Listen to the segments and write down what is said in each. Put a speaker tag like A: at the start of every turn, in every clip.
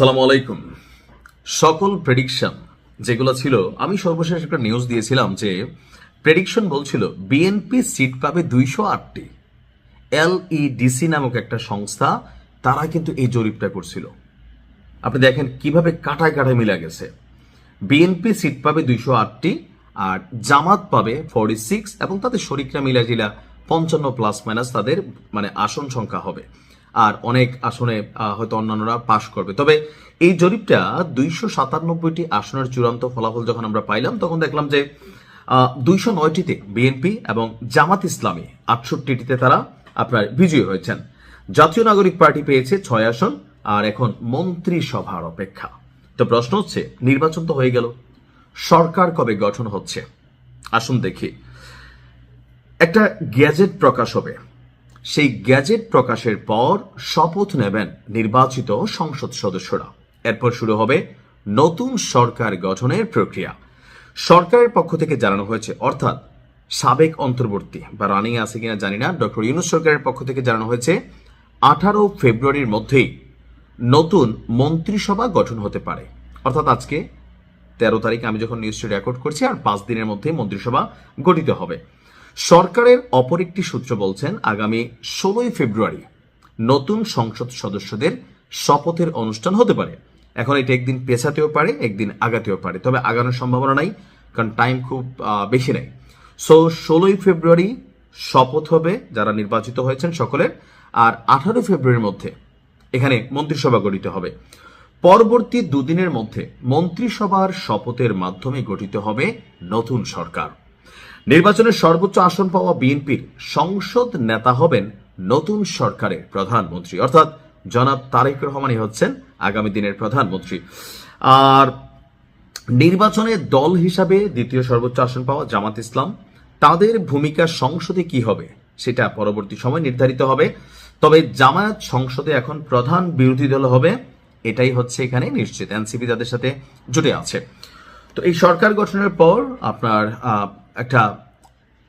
A: সালামু আলাইকুম। সকল প্রেডিকশন যেগুলো ছিল, আমি সর্বশেষ একটা নিউজ দিয়েছিলাম যে প্রেডিকশন বলছিল বিএনপি সিট পাবে 208টি। এলইডিসি নামক একটা সংস্থা, তারা কিন্তু এই জরিপটা করছিল। আপনি দেখেন কিভাবে কাটায় কাটায় মিলা গেছে। বিএনপি সিট পাবে 208টি, আর জামাত পাবে 46, এবং তাদের শরিকরা মিলাজিলা 55 প্লাস মাইনাস তাদের আসন সংখ্যা হবে। আর অনেক আসনে হয়তো অন্যান্যরা পাশ করবে। তবে এই জরিপটা 297টি আসনের চূড়ান্ত ফলাফল যখন আমরা পাইলাম, তখন দেখলাম যে 209টিতে বিএনপি এবং জামাত ইসলামী 68টিতে তারা আপনার বিজয়ী হয়েছেন। জাতীয় নাগরিক পার্টি পেয়েছে 6 আসন, আর এখন মন্ত্রিসভার অপেক্ষা। তো প্রশ্ন হচ্ছে, নির্বাচন তো হয়ে গেল, সরকার কবে গঠন হচ্ছে? আসুন দেখি। একটা গ্যাজেট প্রকাশ হবে, সেই গ্যাজেট প্রকাশের পর শপথ নেবেন নির্বাচিত সংসদ সদস্যরা। এরপর শুরু হবে নতুন সরকার গঠনের প্রক্রিয়া। সরকারের পক্ষ থেকে জানানো হয়েছে, অর্থাৎ সাবেক অন্তর্বর্তী বা রানিং আছে কিনা জানি না, ডক্টর ইউনূস সরকারের পক্ষ থেকে জানানো হয়েছে 18 ফেব্রুয়ারির মধ্যেই নতুন মন্ত্রিসভা গঠন হতে পারে। অর্থাৎ আজকে 13 তারিখ আমি যখন নিউজটি রেকর্ড করছি, আর 5 দিনের মধ্যেই মন্ত্রিসভা গঠিত হবে। সরকারের অপর একটি সূত্র বলছেন, আগামী 16 ফেব্রুয়ারি নতুন সংসদ সদস্যদের শপথের অনুষ্ঠান হতে পারে। এখন এটা একদিন পেছাতেও পারে, একদিন আগাতেও পারে, তবে আগানোর সম্ভাবনা নাই, কারণ টাইম খুব বেশি নাই। সো 16 ফেব্রুয়ারি শপথ হবে যারা নির্বাচিত হয়েছেন সকলের, আর 18 ফেব্রুয়ারির মধ্যে এখানে মন্ত্রিসভা গঠিত হবে। পরবর্তী দুদিনের মধ্যে মন্ত্রিসভার শপথের মাধ্যমে গঠিত হবে নতুন সরকার। নির্বাচনের সর্বোচ্চ আসন পাওয়া বিএনপির সংসদ নেতা হবেন নতুন সরকারের প্রধানমন্ত্রী, অর্থাৎ জনাব তারেক রহমানই হচ্ছেন আগামী দিনের প্রধানমন্ত্রী। আর নির্বাচনে দল হিসাবে দ্বিতীয় সর্বোচ্চ আসন পাওয়া জামাত ইসলাম, তাদের ভূমিকা সংসদে কি হবে সেটা পরবর্তী সময় নির্ধারিত হবে। তবে জামায়াত সংসদে এখন প্রধান বিরোধী দল হবে, এটাই হচ্ছে এখানে নিশ্চিত। এনসিপি তাদের সাথে জুটে আছে। তো এই সরকার গঠনের পর আপনার একটা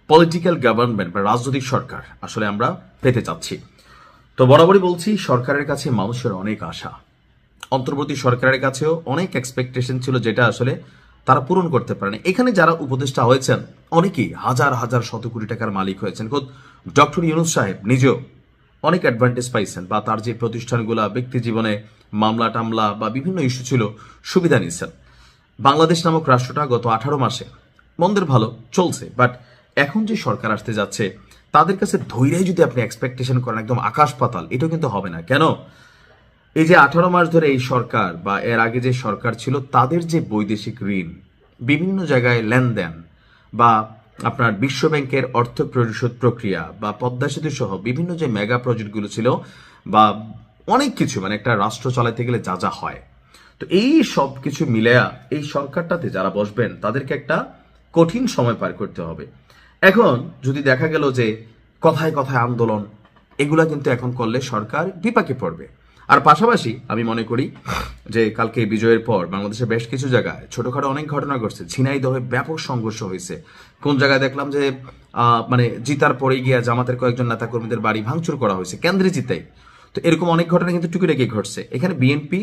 A: পলিটিক্যাল গভর্নমেন্ট বা রাজনৈতিক সরকার আসলে আমরা পেতে চাচ্ছি। তো বরাবরই বলছি, সরকারের কাছে মানুষের অনেক আশা, অন্তর্বর্তী সরকারের কাছেও অনেক এক্সপেকটেশন ছিল, যেটা আসলে তারা পূরণ করতে পারেনি। এখানে যারা উপদেষ্টা হয়েছেন অনেকেই হাজার হাজার শত কোটি টাকার মালিক হয়েছেন। খোদ ডক্টর ইউনূস সাহেব নিজেও অনেক অ্যাডভান্টেজ পাইছেন, বা তার যে প্রতিষ্ঠানগুলা ব্যক্তি জীবনে মামলা টামলা বা বিভিন্ন ইস্যু ছিল, সুবিধা নিচ্ছেন। বাংলাদেশ নামক রাষ্ট্রটা গত 18 মাসে মন্দের ভালো চলছে, বাট এখন যে সরকার আসতে যাচ্ছে তাদের কাছে ধৈর্যই যদি আপনি এক্সপেকটেশন করেন একদম আকাশ পাতাল, এটাও কিন্তু হবে না। কেন? এই যে 18 মাস ধরে এই সরকার বা এর আগে যে সরকার ছিল, তাদের যে বৈদেশিক ঋণ, বিভিন্ন জায়গায় লেনদেন, বা আপনার বিশ্ব ব্যাংকের অর্থ পরিশোধ প্রক্রিয়া, বা পদ্মা সেতু সহ বিভিন্ন যে মেগা প্রজেক্টগুলো ছিল, বা অনেক কিছু একটা রাষ্ট্র চালাতে গেলে যা যা হয়, তো এই সব কিছু মিলেয়া এই সরকারটাতে যারা বসবেন তাদেরকে একটা কঠিন সময় পার করতে হবে। এখন যদি দেখা গেল যে কথায় কথায় আন্দোলন, এগুলা কিন্তু এখন করলে সরকার বিপাকে পড়বে। আর পাশাপাশি আমি মনে করি যে কালকে বিজয়ের পর বাংলাদেশে বেশ কিছু জায়গায় ছোটখাটো অনেক ঘটনা ঘটছে। ঝিনাইদহে ব্যাপক সংঘর্ষ হয়েছে। কোন জায়গায় দেখলাম যে জিতার পরে গিয়া জামাতের কয়েকজন নেতাকর্মীদের বাড়ি ভাঙচুর করা হয়েছে কেন্দ্রে জিতাই। তো এরকম অনেক ঘটনা কিন্তু টুকিটাকি ঘটছে। এখানে বিএনপি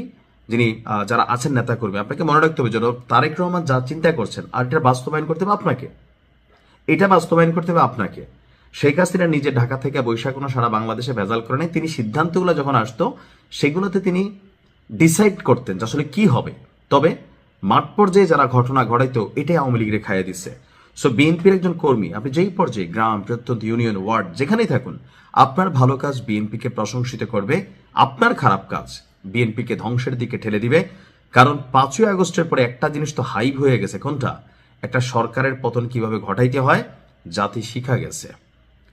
A: যিনি যারা আছেন নেতাকর্মী, আপনাকে মনে রাখতে হবে, যেন তারেক রহমান যা চিন্তা করছেন, আর এটা বাস্তবায়ন করতে হবে আপনাকে, এটা বাস্তবায়ন করতে হবে আপনাকে। শেখ হাসিনা নিজে ঢাকা থেকে বৈশাখ কোনো সারা বাংলাদেশে ভেজাল করে নাই। তিনি সিদ্ধান্তগুলো যখন আসতো সেগুলোতে তিনি ডিসাইড করতেন যে আসলে কি হবে। তবে মাঠ পর্যায়ে যারা ঘটনা ঘটাইতো, এটাই আওয়ামী লীগের খাইয়ে দিচ্ছে। সো বিএনপির একজন কর্মী, আপনি যেই পর্যায়ে গ্রাম, প্রত্যন্ত ইউনিয়ন, ওয়ার্ড যেখানেই থাকুন, আপনার ভালো কাজ বিএনপিকে প্রশংসিত করবে, আপনার খারাপ কাজ বিএনপিকে ধ্বংসের দিকে ঠেলে দিবে। কারণ 5ই আগস্টের পরে একটা জিনিস তো হাইপ হয়ে গেছে, কোনটা? একটা সরকারের পতন কিভাবে ঘটাইতে হয় জাতি শিখা গেছে।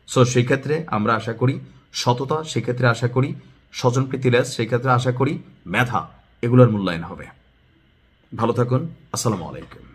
A: সো সেই ক্ষেত্রে আমরা আশা করি সততা, সেক্ষেত্রে আশা করি স্বজনপ্রীতি, সেই ক্ষেত্রে আশা করি মেধা, এগুলোর মূল্যায়ন হবে। ভালো থাকুন। আসসালামু আলাইকুম।